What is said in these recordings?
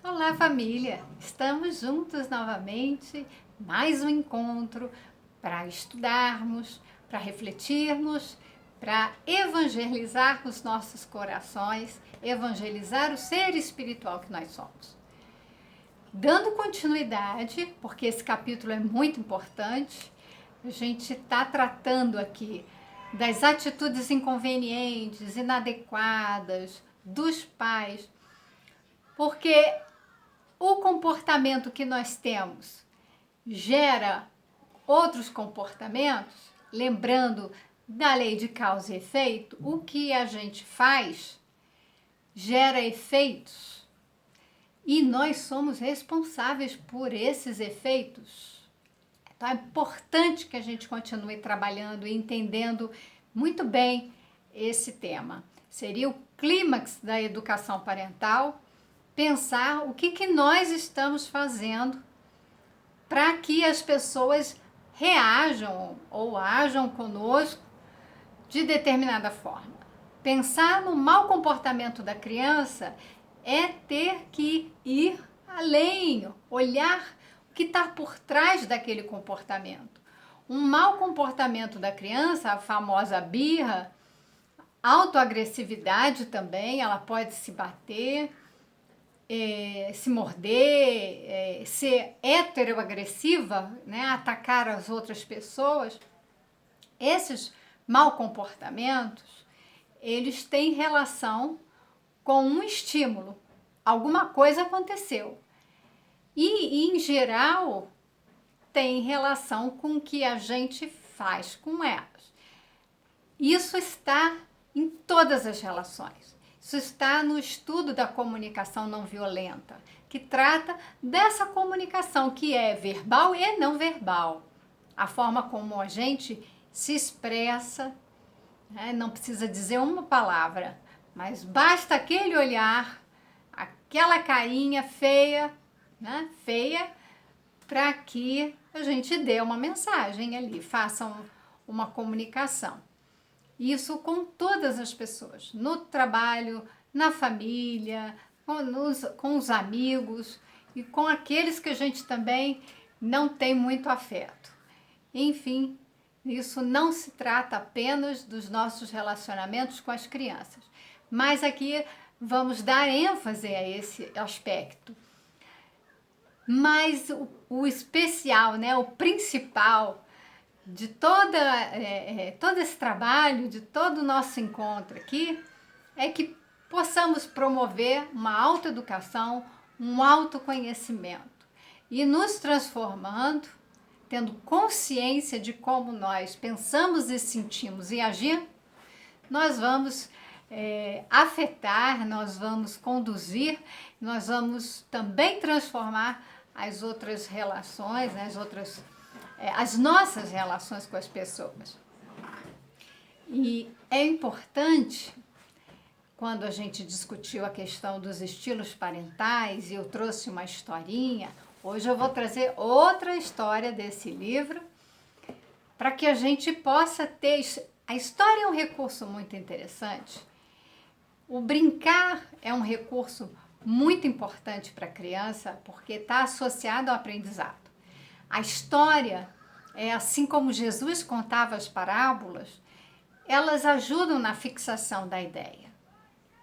Olá, família! Estamos juntos novamente, mais um encontro para estudarmos, para refletirmos, para evangelizar os nossos corações, evangelizar o ser espiritual que nós somos. Dando continuidade, porque esse capítulo é muito importante, a gente está tratando aqui das atitudes inconvenientes, inadequadas dos pais, porque o comportamento que nós temos gera outros comportamentos, lembrando da lei de causa e efeito, o que a gente faz gera efeitos e nós somos responsáveis por esses efeitos. Então é importante que a gente continue trabalhando e entendendo muito bem esse tema. Seria o clímax da educação parental, pensar o que nós estamos fazendo para que as pessoas reajam ou ajam conosco de determinada forma. Pensar no mau comportamento da criança é ter que ir além, olhar o que está por trás daquele comportamento. Um mau comportamento da criança, a famosa birra, autoagressividade também, ela pode se bater, se morder, ser heteroagressiva, né, atacar as outras pessoas. Esses maus comportamentos, eles têm relação com um estímulo. Alguma coisa aconteceu. E, em geral, tem relação com o que a gente faz com elas. Isso está em todas as relações. Isso está no estudo da comunicação não violenta, que trata dessa comunicação que é verbal e não verbal. A forma como a gente se expressa, né? Não precisa dizer uma palavra, mas basta aquele olhar, aquela carinha feia, né? Feia, para que a gente dê uma mensagem ali, faça uma comunicação. Isso com todas as pessoas, no trabalho, na família, com os amigos e com aqueles que a gente também não tem muito afeto. Enfim, isso não se trata apenas dos nossos relacionamentos com as crianças, mas aqui vamos dar ênfase a esse aspecto. Mas o especial, né, o principal de todo esse trabalho, de todo o nosso encontro aqui, é que possamos promover uma autoeducação, um autoconhecimento e nos transformando, tendo consciência de como nós pensamos e sentimos e agimos, nós vamos afetar, nós vamos conduzir, nós vamos também transformar as outras relações, né, as nossas relações com as pessoas. E é importante, quando a gente discutiu a questão dos estilos parentais, e eu trouxe uma historinha, hoje eu vou trazer outra história desse livro, para que a gente possa ter... A história é um recurso muito interessante. O brincar é um recurso muito importante para a criança, porque está associado ao aprendizado. A história, assim como Jesus contava as parábolas, elas ajudam na fixação da ideia.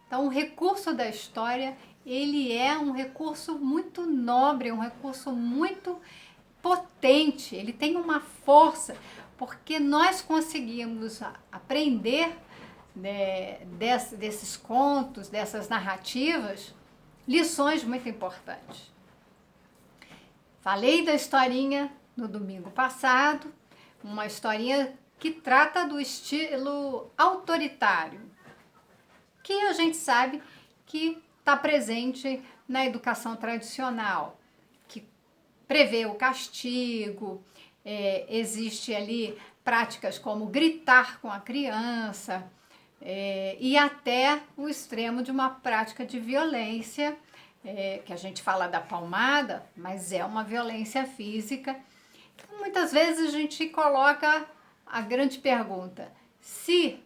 Então, o recurso da história, ele é um recurso muito nobre, um recurso muito potente, ele tem uma força, porque nós conseguimos aprender, né, desses contos, dessas narrativas, lições muito importantes. Falei da historinha no domingo passado, uma historinha que trata do estilo autoritário, que a gente sabe que está presente na educação tradicional, que prevê o castigo, existe ali práticas como gritar com a criança, e até o extremo de uma prática de violência, que a gente fala da palmada, mas é uma violência física. Então, muitas vezes a gente coloca a grande pergunta: se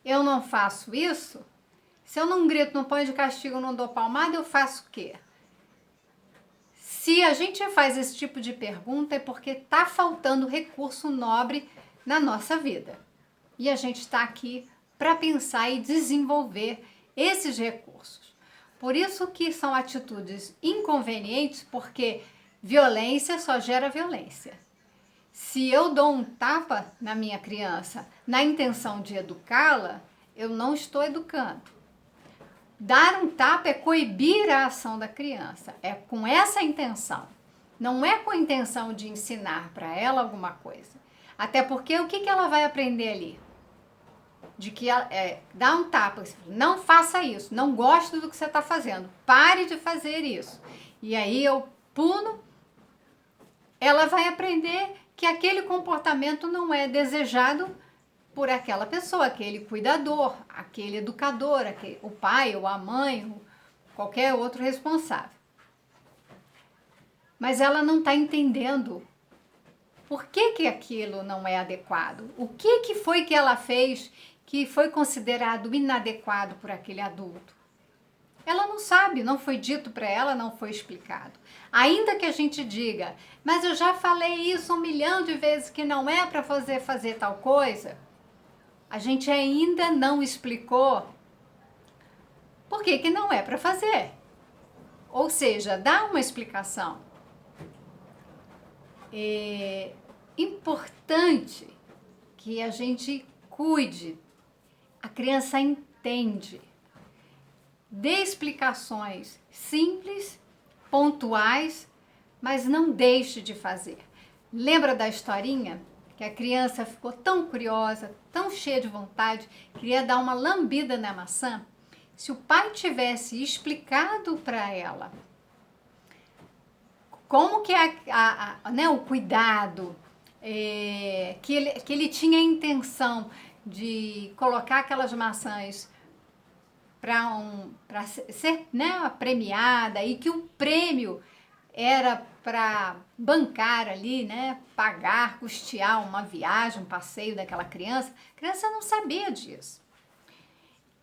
eu não faço isso, se eu não grito, não ponho de castigo, não dou palmada, eu faço o quê? Se a gente faz esse tipo de pergunta é porque está faltando recurso nobre na nossa vida. E a gente está aqui para pensar e desenvolver esses recursos. Por isso que são atitudes inconvenientes, porque violência só gera violência. Se eu dou um tapa na minha criança na intenção de educá-la, eu não estou educando. Dar um tapa é coibir a ação da criança, é com essa intenção. Não é com a intenção de ensinar para ela alguma coisa. Até porque o que ela vai aprender ali? De que dá um tapa, não faça isso, não gosto do que você está fazendo, pare de fazer isso. E aí eu puno, ela vai aprender que aquele comportamento não é desejado por aquela pessoa, aquele cuidador, aquele educador, o pai ou a mãe, ou qualquer outro responsável. Mas ela não está entendendo por que aquilo não é adequado. O que foi que ela fez que foi considerado inadequado por aquele adulto? Ela não sabe, não foi dito para ela, não foi explicado. Ainda que a gente diga, mas eu já falei isso 1 milhão de vezes que não é para fazer tal coisa, a gente ainda não explicou por que não é para fazer. Ou seja, dá uma explicação. É importante que a gente cuide. A criança entende. Dê explicações simples, pontuais, mas não deixe de fazer. Lembra da historinha? Que a criança ficou tão curiosa, tão cheia de vontade, queria dar uma lambida na maçã. Se o pai tivesse explicado para ela como que é o cuidado, que ele tinha a intenção de colocar aquelas maçãs para ser, né, premiada, e que o prêmio era para bancar ali, né, pagar, custear uma viagem, um passeio daquela criança. A criança não sabia disso.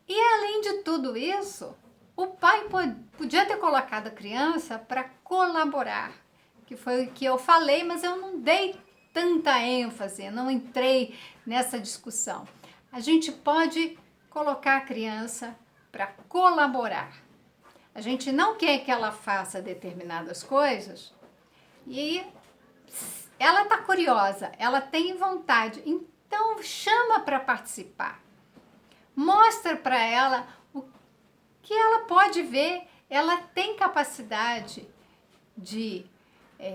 E além de tudo isso, o pai podia ter colocado a criança para colaborar, que foi o que eu falei, mas eu não dei tanta ênfase, não entrei nessa discussão. A gente pode colocar a criança para colaborar. A gente não quer que ela faça determinadas coisas e ela está curiosa, ela tem vontade, então chama para participar. Mostra para ela o que ela pode ver, ela tem capacidade de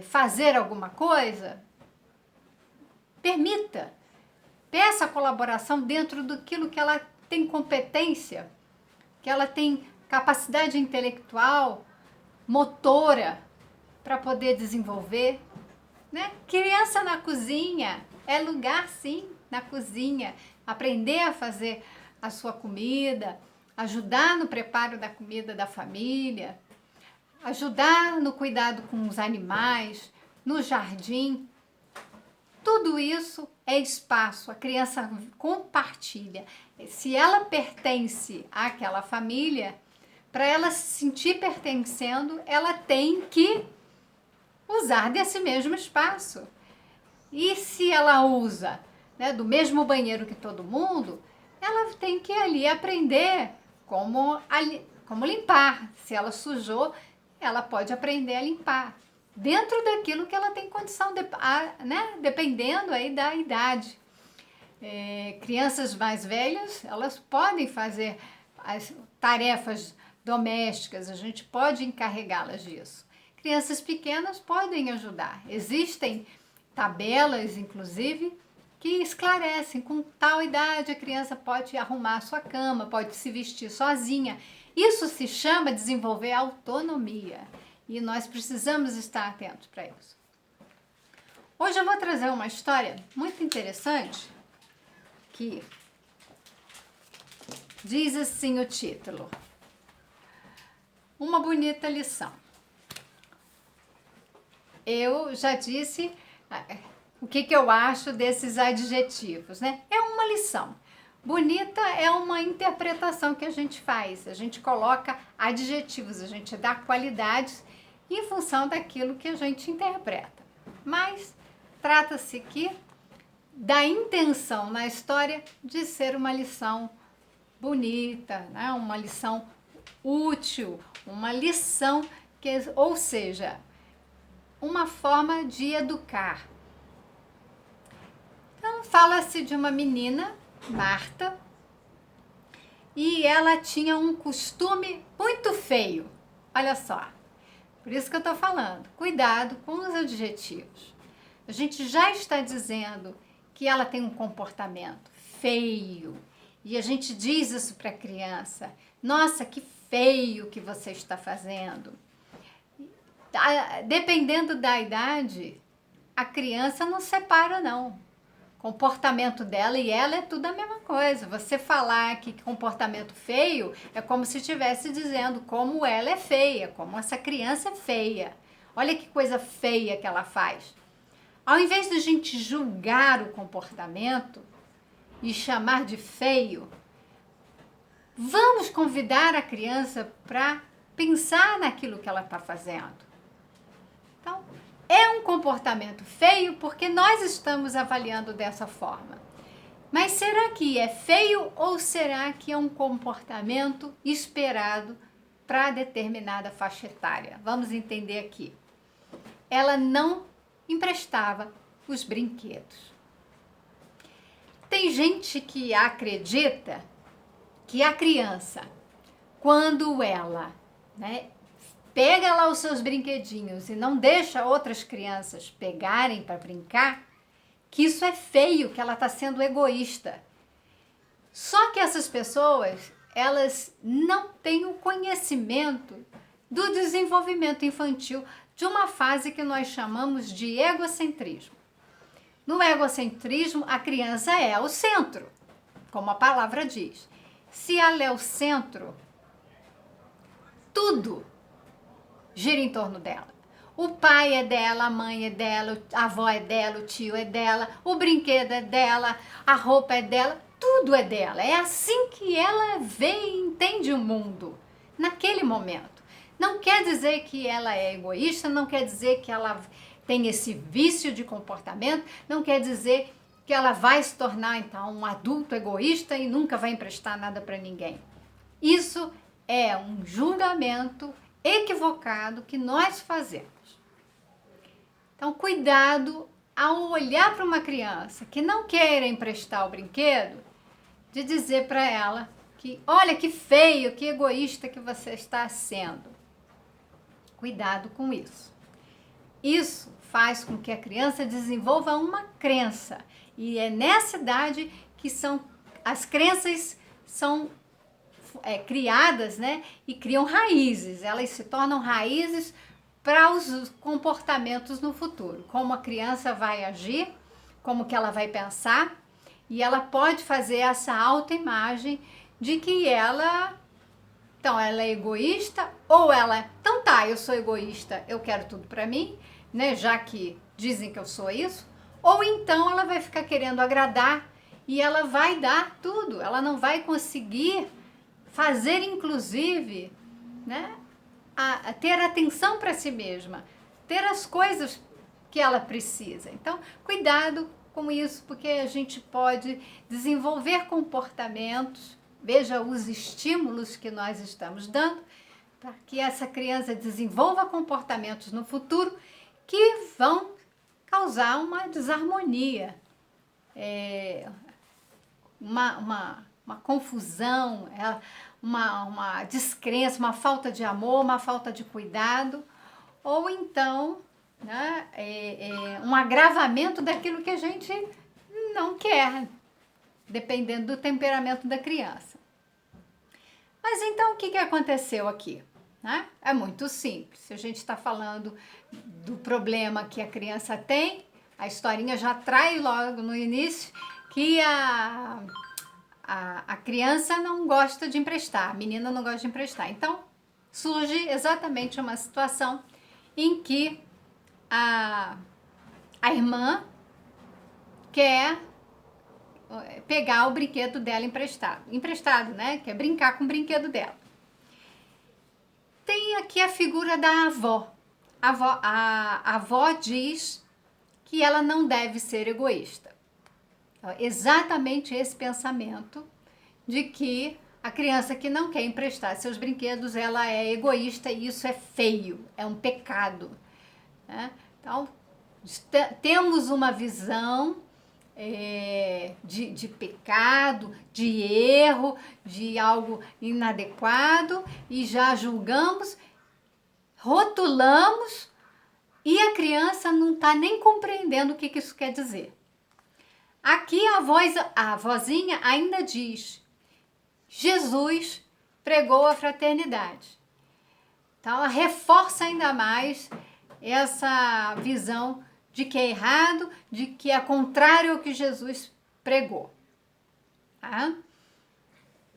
fazer alguma coisa. Permita, peça colaboração dentro daquilo que ela tem competência, que ela tem capacidade intelectual, motora, para poder desenvolver, né? Criança na cozinha, é lugar sim, na cozinha, aprender a fazer a sua comida, ajudar no preparo da comida da família, ajudar no cuidado com os animais, no jardim. Tudo isso é espaço, a criança compartilha. Se ela pertence àquela família, para ela se sentir pertencendo, ela tem que usar desse mesmo espaço. E se ela usa, né, do mesmo banheiro que todo mundo, ela tem que ali aprender como limpar. Se ela sujou, ela pode aprender a limpar. Dentro daquilo que ela tem condição, né, dependendo aí da idade. Crianças mais velhas, elas podem fazer as tarefas domésticas, a gente pode encarregá-las disso. Crianças pequenas podem ajudar. Existem tabelas, inclusive, que esclarecem, com tal idade a criança pode arrumar a sua cama, pode se vestir sozinha. Isso se chama desenvolver autonomia e nós precisamos estar atentos para isso. Hoje eu vou trazer uma história muito interessante que diz assim o título: Uma bonita lição. Eu já disse o que eu acho desses adjetivos, né? É uma lição. Bonita é uma interpretação que a gente faz. A gente coloca adjetivos, a gente dá qualidades em função daquilo que a gente interpreta. Mas trata-se aqui da intenção na história de ser uma lição bonita, né? Uma lição útil, uma lição que, ou seja, uma forma de educar. Então, fala-se de uma menina, Marta, e ela tinha um costume muito feio. Olha só, por isso que eu estou falando, cuidado com os adjetivos. A gente já está dizendo que ela tem um comportamento feio, e a gente diz isso para a criança: nossa, que feio que você está fazendo. Dependendo da idade, a criança não separa, não. O comportamento dela e ela é tudo a mesma coisa. Você falar que comportamento feio é como se estivesse dizendo como ela é feia, como essa criança é feia. Olha que coisa feia que ela faz. Ao invés de a gente julgar o comportamento e chamar de feio, vamos convidar a criança para pensar naquilo que ela está fazendo. Então, é um comportamento feio porque nós estamos avaliando dessa forma. Mas será que é feio ou será que é um comportamento esperado para determinada faixa etária? Vamos entender aqui. Ela não emprestava os brinquedos. Tem gente que acredita que a criança, quando ela, pega lá os seus brinquedinhos e não deixa outras crianças pegarem para brincar, que isso é feio, que ela está sendo egoísta. Só que essas pessoas, elas não têm o conhecimento do desenvolvimento infantil, de uma fase que nós chamamos de egocentrismo. No egocentrismo, a criança é o centro, como a palavra diz. Se ela é o centro, tudo gira em torno dela. O pai é dela, a mãe é dela, a avó é dela, o tio é dela, o brinquedo é dela, a roupa é dela, tudo é dela. É assim que ela vê e entende o mundo, naquele momento. Não quer dizer que ela é egoísta, não quer dizer que ela tem esse vício de comportamento, não quer dizer que ela vai se tornar, então, um adulto egoísta e nunca vai emprestar nada para ninguém. Isso é um julgamento equivocado que nós fazemos. Então, cuidado ao olhar para uma criança que não quer emprestar o brinquedo, de dizer para ela que, olha que feio, que egoísta que você está sendo. Cuidado com isso. Isso faz com que a criança desenvolva uma crença. E é nessa idade que as crenças são criadas, e criam raízes. Elas se tornam raízes para os comportamentos no futuro. Como a criança vai agir, como que ela vai pensar. E ela pode fazer essa autoimagem de que ela é egoísta, ou ela, então tá, eu sou egoísta, eu quero tudo para mim, já que dizem que eu sou isso, ou então ela vai ficar querendo agradar e ela vai dar tudo, ela não vai conseguir fazer, inclusive, ter atenção para si mesma, ter as coisas que ela precisa. Então, cuidado com isso, porque a gente pode desenvolver comportamentos. Veja os estímulos que nós estamos dando para que essa criança desenvolva comportamentos no futuro que vão causar uma desarmonia, uma confusão, uma descrença, uma falta de amor, uma falta de cuidado, ou então um agravamento daquilo que a gente não quer, dependendo do temperamento da criança. Mas então, o que aconteceu aqui? É muito simples. Se a gente está falando do problema que a criança tem, a historinha já traz logo no início que a criança não gosta de emprestar, a menina não gosta de emprestar. Então, surge exatamente uma situação em que a irmã quer pegar o brinquedo dela emprestado, quer brincar com o brinquedo dela. Tem aqui a figura da avó. a avó diz que ela não deve ser egoísta. Então, exatamente esse pensamento de que a criança que não quer emprestar seus brinquedos, ela é egoísta e isso é feio, é um pecado, né? Então, temos uma visão de pecado, de erro, de algo inadequado e já julgamos, rotulamos e a criança não está nem compreendendo o que isso quer dizer. Aqui a vozinha ainda diz: Jesus pregou a fraternidade. Então, ela reforça ainda mais essa visão de que é errado, de que é contrário ao que Jesus pregou. Tá?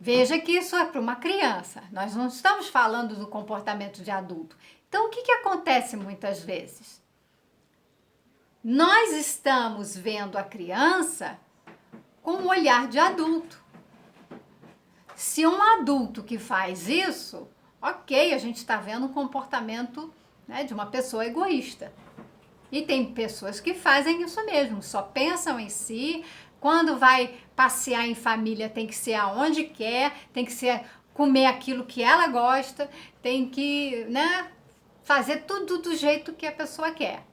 Veja que isso é para uma criança. Nós não estamos falando do comportamento de adulto. Então, o que acontece muitas vezes? Nós estamos vendo a criança com um olhar de adulto. Se um adulto que faz isso, ok, a gente está vendo um comportamento, né, de uma pessoa egoísta. E tem pessoas que fazem isso mesmo, só pensam em si. Quando vai passear em família, tem que ser aonde quer, tem que ser comer aquilo que ela gosta, tem que, né, fazer tudo do jeito que a pessoa quer.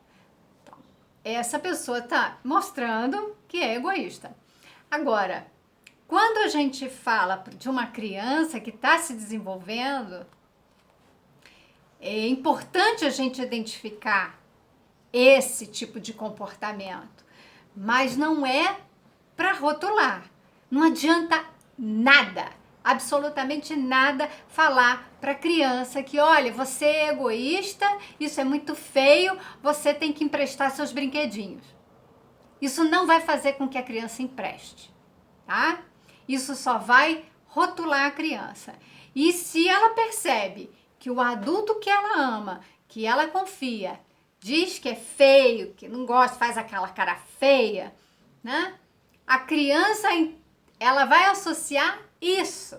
Então, essa pessoa está mostrando que é egoísta. Agora, quando a gente fala de uma criança que está se desenvolvendo, é importante a gente identificar esse tipo de comportamento, mas não é para rotular. Não adianta nada, absolutamente nada, falar para a criança que, olha, você é egoísta, isso é muito feio, você tem que emprestar seus brinquedinhos. Isso não vai fazer com que a criança empreste, tá? Isso só vai rotular a criança. E se ela percebe que o adulto que ela ama, que ela confia, diz que é feio, que não gosta, faz aquela cara feia, né? A criança, ela vai associar isso,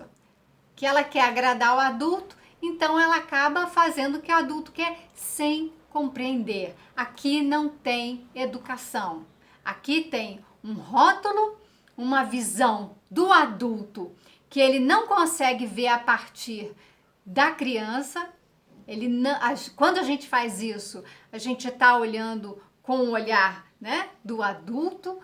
que ela quer agradar o adulto, então ela acaba fazendo o que o adulto quer sem compreender. Aqui não tem educação. Aqui tem um rótulo, uma visão do adulto que ele não consegue ver a partir da criança. Ele não, quando a gente faz isso, a gente está olhando com o olhar, né, do adulto,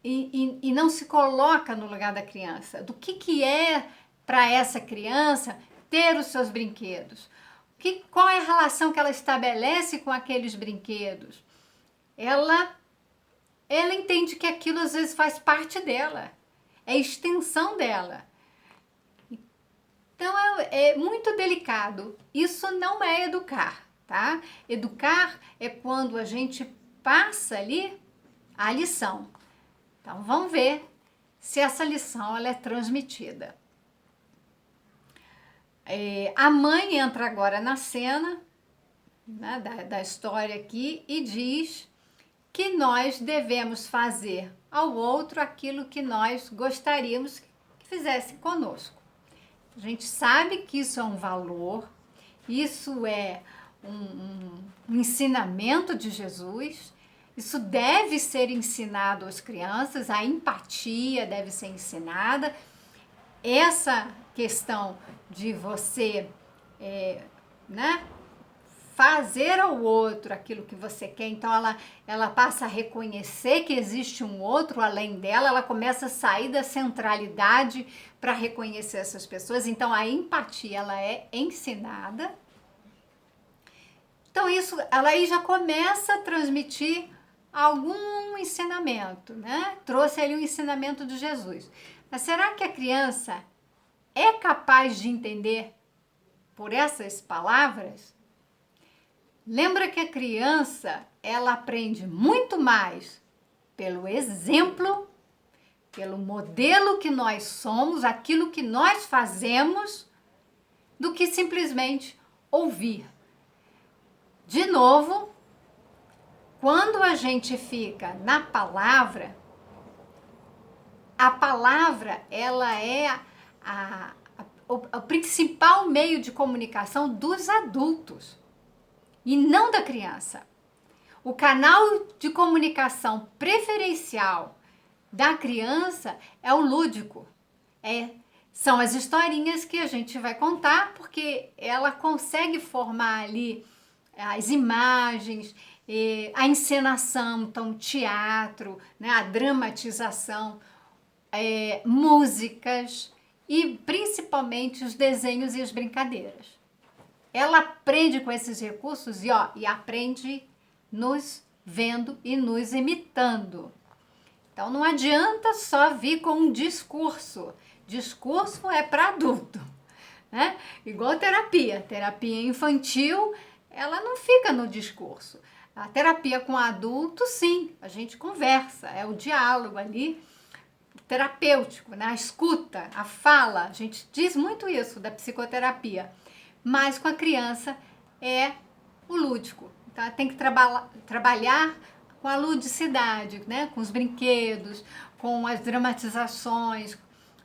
e não se coloca no lugar da criança. Do que é para essa criança ter os seus brinquedos? Qual é a relação que ela estabelece com aqueles brinquedos? Ela entende que aquilo às vezes faz parte dela, é extensão dela. Então é muito delicado. Isso não é educar, tá? Educar é quando a gente passa ali a lição. Então vamos ver se essa lição ela é transmitida. A mãe entra agora na cena, né, da história aqui e diz que nós devemos fazer ao outro aquilo que nós gostaríamos que fizesse conosco. A gente sabe que isso é um valor, isso é um ensinamento de Jesus, isso deve ser ensinado às crianças, a empatia deve ser ensinada. Essa questão de você, né, fazer ao outro aquilo que você quer, então ela passa a reconhecer que existe um outro além dela, ela começa a sair da centralidade para reconhecer essas pessoas, então a empatia ela é ensinada. Então isso, ela aí já começa a transmitir algum ensinamento, né? Trouxe ali o ensinamento de Jesus. Mas será que a criança é capaz de entender por essas palavras? Lembra que a criança, ela aprende muito mais pelo exemplo, pelo modelo que nós somos, aquilo que nós fazemos, do que simplesmente ouvir. De novo, quando a gente fica na palavra, a palavra, ela é o principal meio de comunicação dos adultos. e não da criança. O canal de comunicação preferencial da criança é o lúdico. São as historinhas que a gente vai contar, porque ela consegue formar ali as imagens, a encenação, então teatro, né, a dramatização, músicas e principalmente os desenhos e as brincadeiras. Ela aprende com esses recursos e aprende nos vendo e nos imitando. Então não adianta só vir com um discurso. Discurso é para adulto, né? Igual terapia. Terapia infantil, ela não fica no discurso. A terapia com adulto, sim, a gente conversa, é o diálogo ali terapêutico, né? A escuta, a fala. A gente diz muito isso da psicoterapia. Mas com a criança é o lúdico. Tá? Tem que trabalhar com a ludicidade, né? Com os brinquedos, com as dramatizações,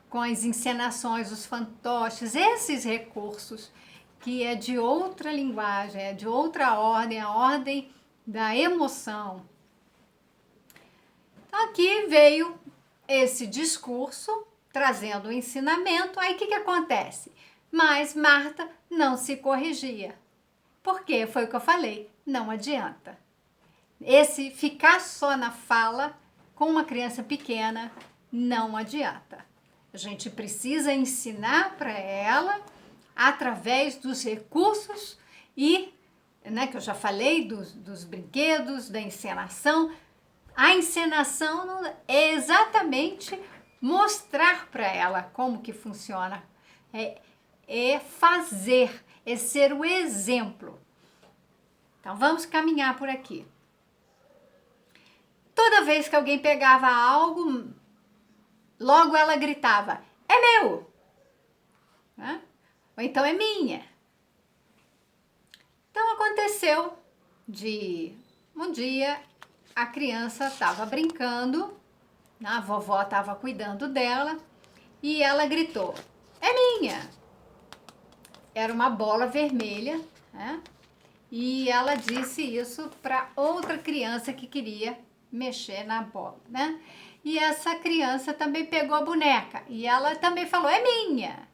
com as encenações, os fantoches, esses recursos que é de outra linguagem, é de outra ordem, a ordem da emoção. Então, aqui veio esse discurso trazendo o ensinamento. Aí o que acontece? Mas Marta não se corrigia. Porque foi o que eu falei, não adianta. Esse ficar só na fala com uma criança pequena não adianta. A gente precisa ensinar para ela através dos recursos e, né, que eu já falei, dos brinquedos, da encenação. A encenação é exatamente mostrar para ela como que funciona. É fazer, é ser o exemplo. Então, vamos caminhar por aqui. Toda vez que alguém pegava algo, logo ela gritava, é meu! Né? Ou então é minha. Então, aconteceu de um dia a criança estava brincando, a vovó estava cuidando dela e ela gritou, é minha! Era uma bola vermelha, né? E ela disse isso para outra criança que queria mexer na bola, né? E essa criança também pegou a boneca e ela também falou, é minha!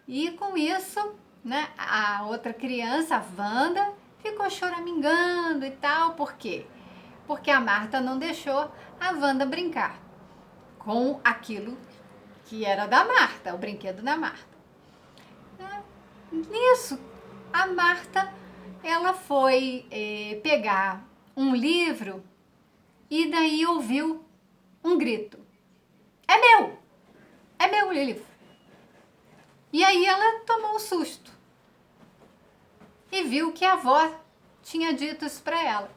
E com isso, né, a outra criança, a Wanda, ficou choramingando e tal. Por quê? Porque a Marta não deixou a Wanda brincar com aquilo que era da Marta, o brinquedo da Marta. Nisso, a Marta, ela foi pegar um livro e daí ouviu um grito. É meu! É meu livro! E aí ela tomou um susto e viu que a avó tinha dito isso para ela.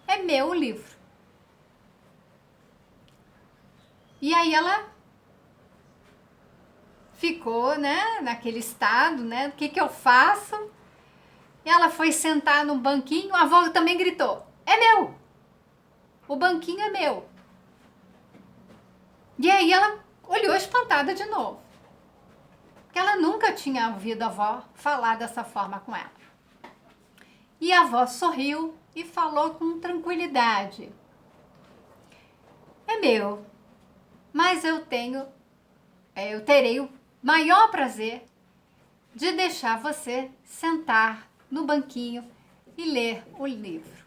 É meu livro. E aí ela ficou, né, naquele estado, né, o que eu faço? E ela foi sentar no banquinho, a avó também gritou, é meu! O banquinho é meu. E aí ela olhou espantada de novo. Porque ela nunca tinha ouvido a avó falar dessa forma com ela. E a avó sorriu e falou com tranquilidade. É meu, mas eu terei o maior prazer de deixar você sentar no banquinho e ler o livro.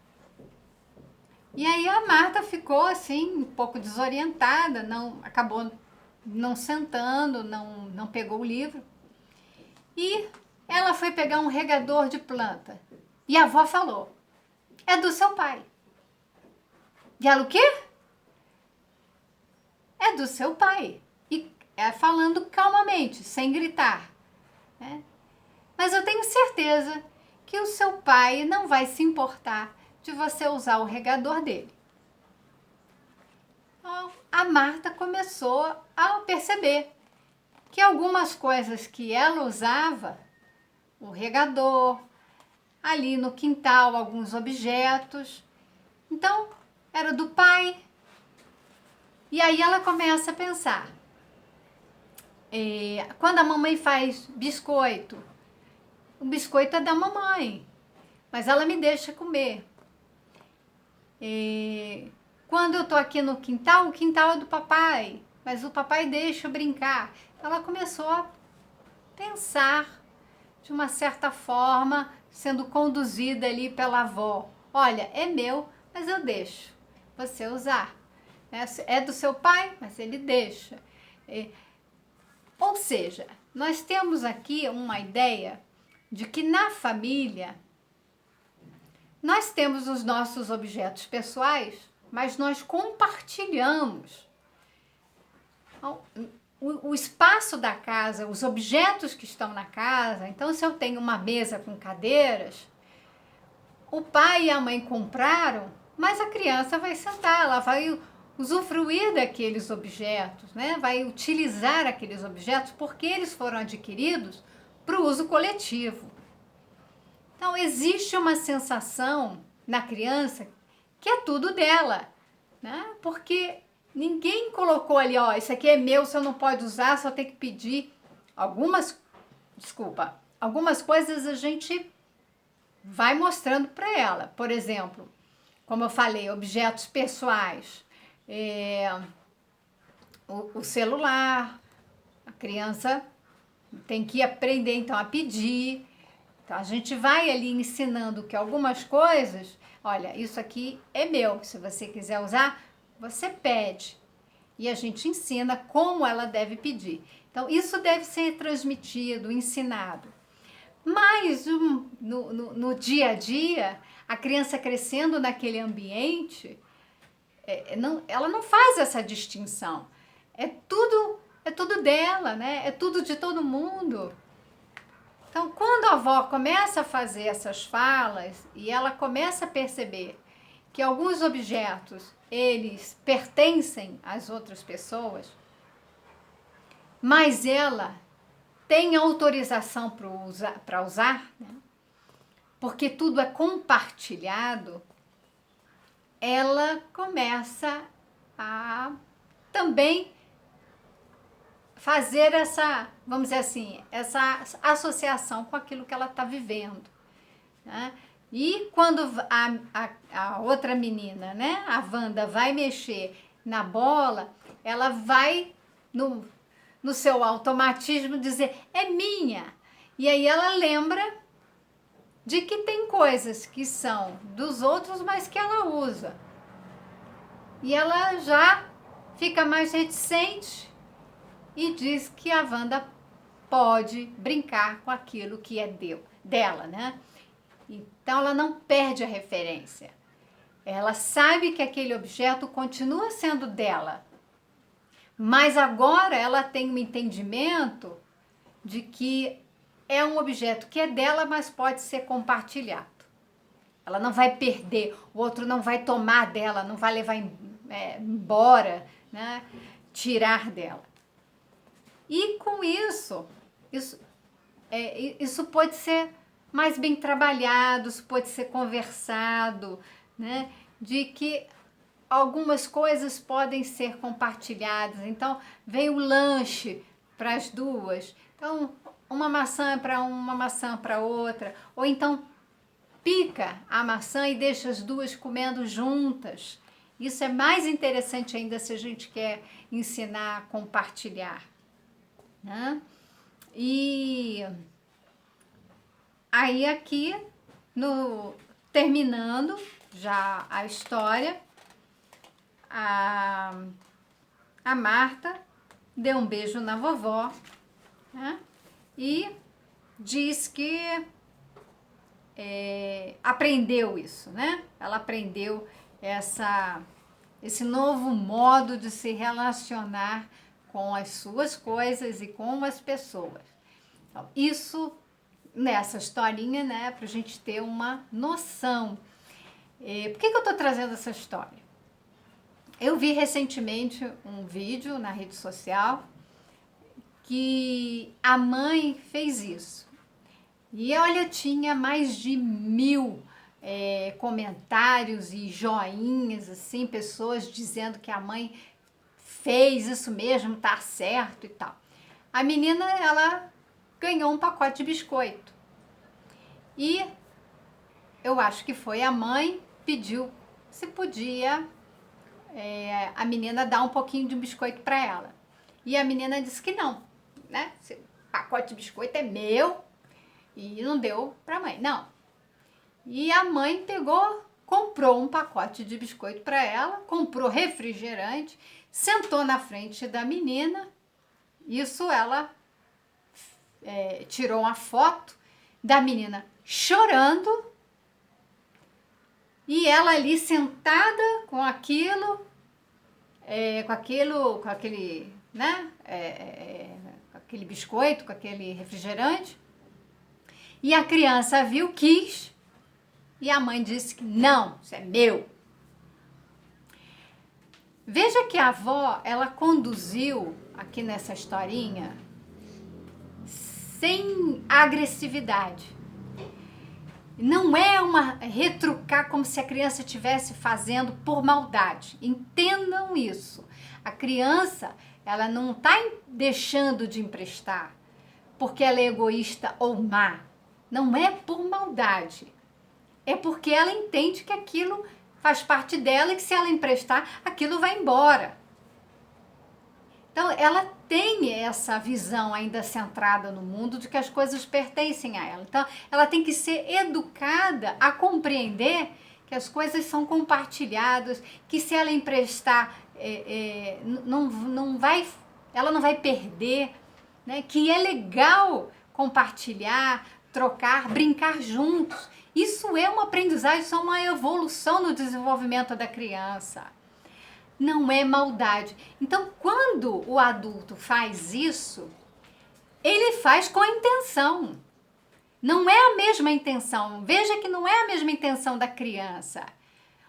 E aí a Marta ficou assim, um pouco desorientada, acabou não sentando, não pegou o livro. E ela foi pegar um regador de planta. E a avó falou, é do seu pai. E ela, o quê? É do seu pai. E falando calmamente, sem gritar. Né? Mas eu tenho certeza que o seu pai não vai se importar de você usar o regador dele. Então, a Marta começou a perceber que algumas coisas que ela usava, o regador, ali no quintal, alguns objetos, então era do pai. E aí ela começa a pensar, quando a mamãe faz biscoito, o biscoito é da mamãe. mas ela me deixa comer. Quando eu tô aqui no quintal, o quintal é do papai, mas o papai deixa eu brincar. Ela começou a pensar de uma certa forma, sendo conduzida ali pela avó. Olha, é meu, mas eu deixo você usar. É do seu pai, mas ele deixa. Ou seja, nós temos aqui uma ideia de que na família nós temos os nossos objetos pessoais, mas nós compartilhamos. O espaço da casa, os objetos que estão na casa. Então, se eu tenho uma mesa com cadeiras, o pai e a mãe compraram, mas a criança vai sentar, ela vai usufruir daqueles objetos, né? Vai utilizar aqueles objetos porque eles foram adquiridos para o uso coletivo. Então, existe uma sensação na criança que é tudo dela, né? Porque ninguém colocou ali, ó, isso aqui é meu, você não pode usar, só tem que pedir. Algumas coisas a gente vai mostrando para ela. Por exemplo, como eu falei, objetos pessoais, o celular, a criança tem que aprender então a pedir. Então a gente vai ali ensinando que algumas coisas, olha, isso aqui é meu, se você quiser usar, você pede. E a gente ensina como ela deve pedir. Então isso deve ser transmitido, ensinado. Mas no dia a dia, a criança crescendo naquele ambiente, ela não faz essa distinção. É tudo dela, né? É tudo de todo mundo. Então, quando a avó começa a fazer essas falas e ela começa a perceber que alguns objetos, eles pertencem às outras pessoas, mas ela tem autorização para usar, né? Porque tudo é compartilhado, ela começa a também fazer essa, vamos dizer assim, essa associação com aquilo que ela está vivendo, né? E quando a outra menina, né, a Wanda, vai mexer na bola, ela vai no seu automatismo dizer, é minha. E aí ela lembra de que tem coisas que são dos outros, mas que ela usa. E ela já fica mais reticente e diz que a Wanda pode brincar com aquilo que é dela, né? Então ela não perde a referência. Ela sabe que aquele objeto continua sendo dela. Mas agora ela tem um entendimento de que é um objeto que é dela, mas pode ser compartilhado. Ela não vai perder, o outro não vai tomar dela, não vai levar embora, né? Tirar dela. E com isso pode ser mais bem trabalhado, isso pode ser conversado, né? De que algumas coisas podem ser compartilhadas. Então, vem o lanche para as duas. Então, uma maçã para uma maçã para outra. Ou então, pica a maçã e deixa as duas comendo juntas. Isso é mais interessante ainda se a gente quer ensinar a compartilhar, né? E aí aqui, terminando já a história, a Marta deu um beijo na vovó, né? E diz que aprendeu isso, né? Ela aprendeu esse novo modo de se relacionar com as suas coisas e com as pessoas. Então, isso nessa historinha, né? Para a gente ter uma noção. Por que eu estou trazendo essa história? Eu vi recentemente um vídeo na rede social que a mãe fez isso. E olha, tinha mais de 1000 comentários e joinhas, assim, pessoas dizendo que a mãe fez isso mesmo, tá certo e tal. A menina, ela ganhou um pacote de biscoito. E eu acho que foi a mãe, pediu se podia a menina dar um pouquinho de biscoito para ela. E a menina disse que não, né? O pacote de biscoito é meu e não deu para a mãe, não. E a mãe pegou, comprou um pacote de biscoito para ela, comprou refrigerante, sentou na frente da menina. Isso ela tirou uma foto da menina chorando e ela ali sentada com aquilo, com aquele, né? Com aquele biscoito, com aquele refrigerante. E a criança viu, quis, e a mãe disse que não, isso é meu. Veja que a avó, ela conduziu aqui nessa historinha sem agressividade. Não é uma retrucar como se a criança estivesse fazendo por maldade. Entendam isso. A criança, ela não está deixando de emprestar porque ela é egoísta ou má. Não é por maldade. É porque ela entende que aquilo faz parte dela e que se ela emprestar, aquilo vai embora. Então, ela tem essa visão ainda centrada no mundo de que as coisas pertencem a ela. Então, ela tem que ser educada a compreender que as coisas são compartilhadas, que se ela emprestar, ela não vai perder, né? Que é legal compartilhar, trocar, brincar juntos. Isso é uma aprendizagem, isso é uma evolução no desenvolvimento da criança. Não é maldade. Então, quando o adulto faz isso, ele faz com intenção. Não é a mesma intenção. Veja que não é a mesma intenção da criança.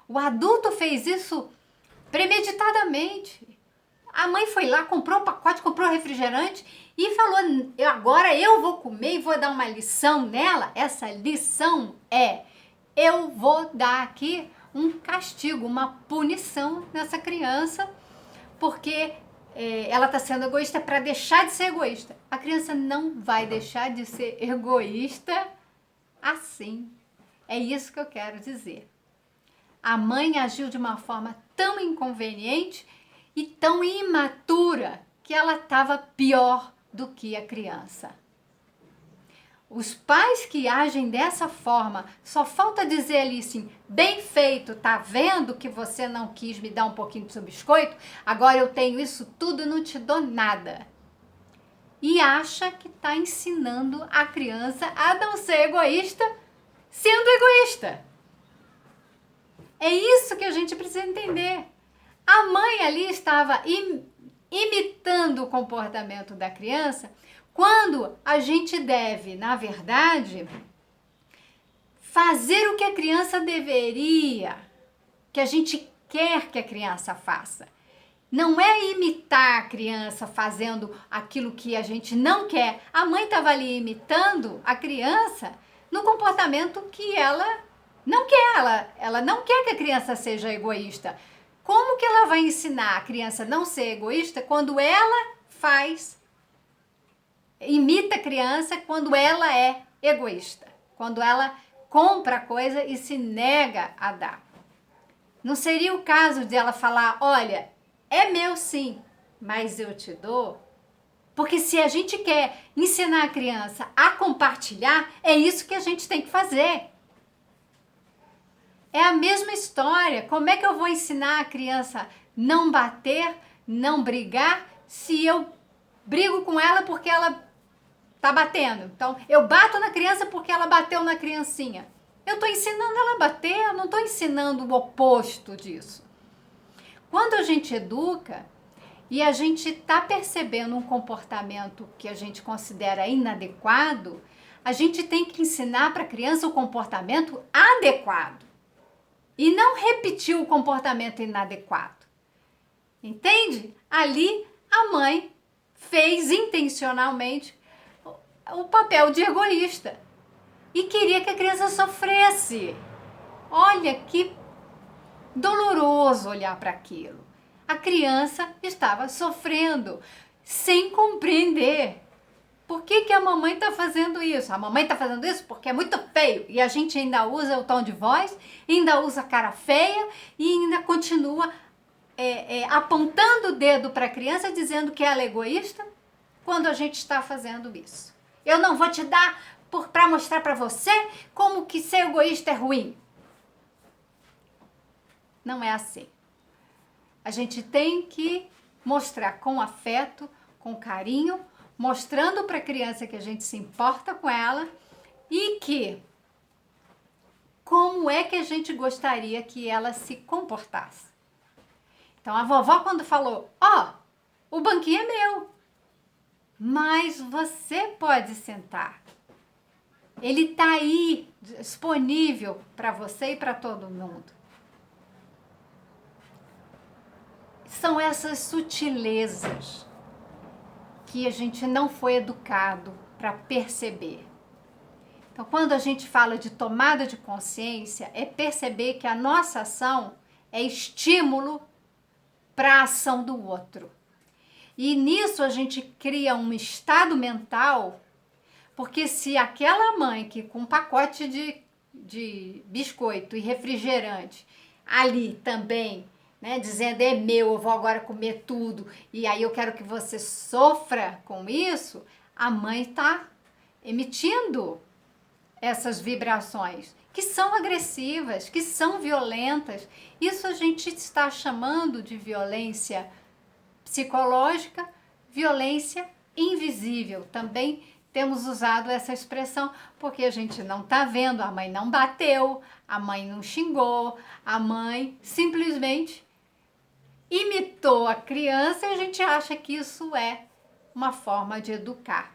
O adulto fez isso premeditadamente. A mãe foi lá, comprou o pacote, comprou o refrigerante e falou, agora eu vou comer e vou dar uma lição nela. Essa lição eu vou dar aqui um castigo, uma punição nessa criança, porque ela está sendo egoísta para deixar de ser egoísta. A criança não vai deixar de ser egoísta assim. É isso que eu quero dizer. A mãe agiu de uma forma tão inconveniente e tão imatura que ela estava pior do que a criança. Os pais que agem dessa forma, só falta dizer ali assim, bem feito, tá vendo que você não quis me dar um pouquinho do seu biscoito? Agora eu tenho isso tudo e não te dou nada. E acha que está ensinando a criança a não ser egoísta, sendo egoísta. É isso que a gente precisa entender. A mãe ali estava imitando o comportamento da criança, quando a gente deve, na verdade, fazer o que a criança deveria, que a gente quer que a criança faça. Não é imitar a criança fazendo aquilo que a gente não quer. A mãe estava ali imitando a criança no comportamento que ela não quer. Ela não quer que a criança seja egoísta. Como que ela vai ensinar a criança a não ser egoísta quando ela imita a criança quando ela é egoísta? Quando ela compra a coisa e se nega a dar. Não seria o caso de ela falar, olha, é meu sim, mas eu te dou? Porque se a gente quer ensinar a criança a compartilhar, é isso que a gente tem que fazer. É a mesma história. Como é que eu vou ensinar a criança a não bater, não brigar, se eu brigo com ela porque ela tá batendo? Então, eu bato na criança porque ela bateu na criancinha. Eu tô ensinando ela a bater, eu não tô ensinando o oposto disso. Quando a gente educa e a gente tá percebendo um comportamento que a gente considera inadequado, a gente tem que ensinar para a criança o comportamento adequado. E não repetir o comportamento inadequado. Entende? Ali a mãe fez intencionalmente o papel de egoísta. E queria que a criança sofresse. Olha que doloroso olhar para aquilo. A criança estava sofrendo, sem compreender. por que a mamãe está fazendo isso? A mamãe está fazendo isso porque é muito feio. E a gente ainda usa o tom de voz, ainda usa a cara feia e ainda continua apontando o dedo para a criança dizendo que ela é egoísta quando a gente está fazendo isso. Eu não vou te dar para mostrar para você como que ser egoísta é ruim. Não é assim. A gente tem que mostrar com afeto, com carinho, mostrando para a criança que a gente se importa com ela e que como é que a gente gostaria que ela se comportasse. Então a vovó quando falou, o banquinho é meu, mas você pode sentar. Ele está aí disponível para você e para todo mundo. São essas sutilezas que a gente não foi educado para perceber. Então, quando a gente fala de tomada de consciência, é perceber que a nossa ação é estímulo para a ação do outro. E nisso a gente cria um estado mental, porque se aquela mãe que com um pacote de biscoito e refrigerante ali também, né, dizendo é meu, eu vou agora comer tudo e aí eu quero que você sofra com isso, a mãe está emitindo essas vibrações que são agressivas, que são violentas. Isso a gente está chamando de violência psicológica, violência invisível. Também temos usado essa expressão porque a gente não está vendo, a mãe não bateu, a mãe não xingou, a mãe simplesmente imitou a criança e a gente acha que isso é uma forma de educar.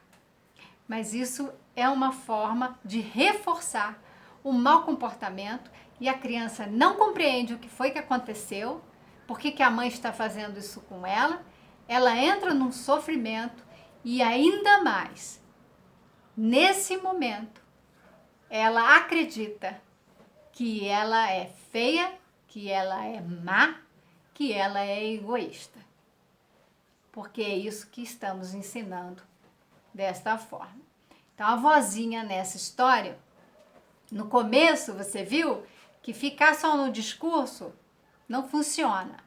Mas isso é uma forma de reforçar o mau comportamento e a criança não compreende o que foi que aconteceu, por que a mãe está fazendo isso com ela, ela entra num sofrimento e ainda mais, nesse momento, ela acredita que ela é feia, que ela é má, que ela é egoísta. Porque é isso que estamos ensinando desta forma. Então, a vozinha nessa história, no começo, você viu que ficar só no discurso não funciona.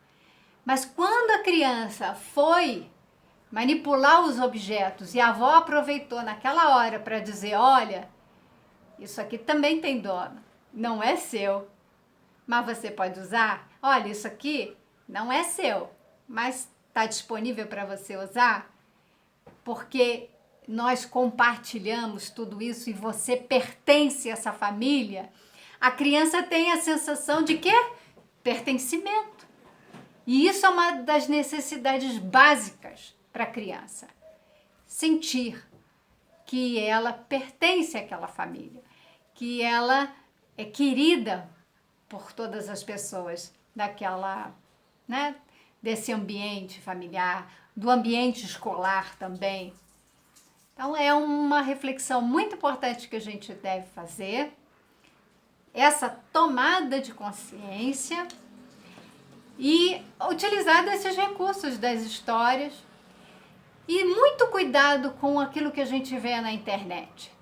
Mas quando a criança foi manipular os objetos e a avó aproveitou naquela hora para dizer, olha, isso aqui também tem dono, não é seu, mas você pode usar. Olha, isso aqui não é seu, mas está disponível para você usar, porque nós compartilhamos tudo isso e você pertence a essa família. A criança tem a sensação de quê? Pertencimento. E isso é uma das necessidades básicas para a criança. Sentir que ela pertence àquela família, que ela é querida por todas as pessoas daquela, né, desse ambiente familiar, do ambiente escolar também. Então é uma reflexão muito importante que a gente deve fazer, essa tomada de consciência e utilizar desses recursos das histórias e muito cuidado com aquilo que a gente vê na internet,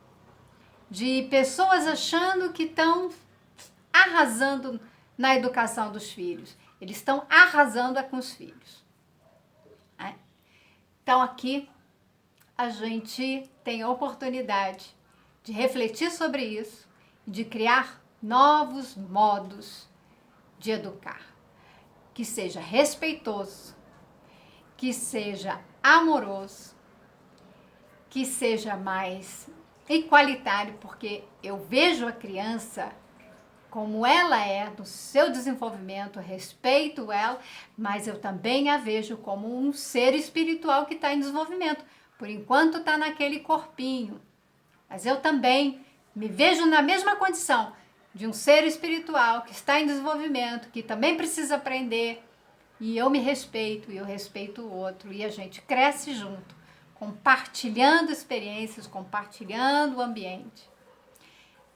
de pessoas achando que estão arrasando na educação dos filhos. Eles estão arrasando com os filhos. Então aqui a gente tem a oportunidade de refletir sobre isso, de criar novos modos de educar, que seja respeitoso, que seja amoroso, que seja mais igualitário, porque eu vejo a criança como ela é, no seu desenvolvimento, respeito ela, mas eu também a vejo como um ser espiritual que está em desenvolvimento. Por enquanto está naquele corpinho, mas eu também me vejo na mesma condição de um ser espiritual que está em desenvolvimento, que também precisa aprender, e eu me respeito, e eu respeito o outro, e a gente cresce junto, compartilhando experiências, compartilhando o ambiente.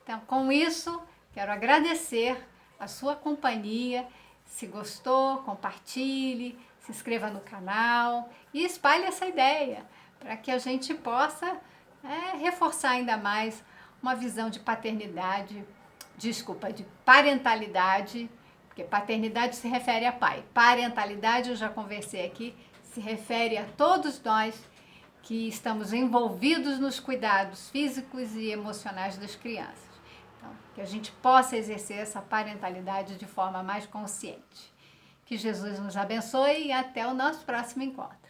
Então, com isso, quero agradecer a sua companhia. Se gostou, compartilhe, se inscreva no canal e espalhe essa ideia para que a gente possa é reforçar ainda mais uma visão de paternidade, desculpa, de parentalidade, porque paternidade se refere a pai. Parentalidade, eu já conversei aqui, se refere a todos nós que estamos envolvidos nos cuidados físicos e emocionais das crianças. Então, que a gente possa exercer essa parentalidade de forma mais consciente. Que Jesus nos abençoe e até o nosso próximo encontro.